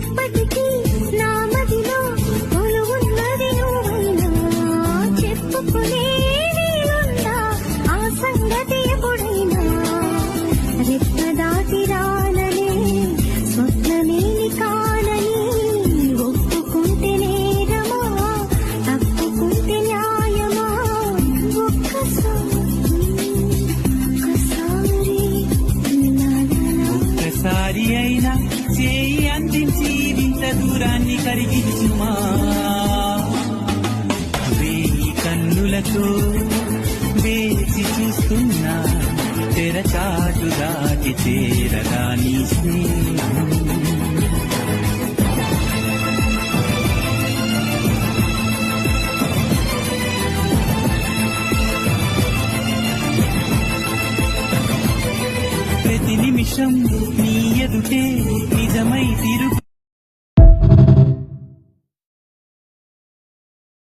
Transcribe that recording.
ఎప్పటికీ నా మదిలో కొలువున్నది నువ్వైనా చెప్పుకునే వీలుందా ఆ సంగతి ఎప్పుడైనా రెప్ప దాటి రాననే స్వప్నమేని కానని ఒప్పుకుంటే నేరమా తప్పుకుంటే న్యాయమా ఒక్కసారి అయినా చేయి అందించి ఇంత దూరాన్ని కరిగించుమా వేయి కన్నులతో వేచి చూస్తున్నా తెరచాటు దాటి చేరగా నీ స్నేహం ప్రతి నిమిషం నీ ఎదుటే నిజమై తిరుగు